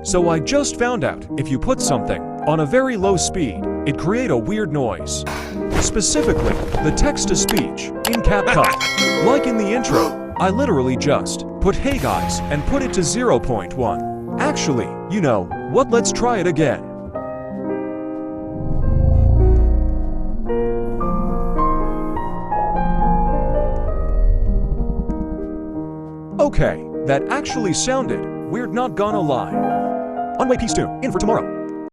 So I just found out if you put something on a very low speed, it create a weird noise. Specifically, the text-to-speech in CapCut. Like in the intro, I literally just put "Hey guys" and put it to 0.1. Actually, you know what? Let's try it again. Okay, that actually sounded weird, not gonna lie. On way, peace 2, in for tomorrow.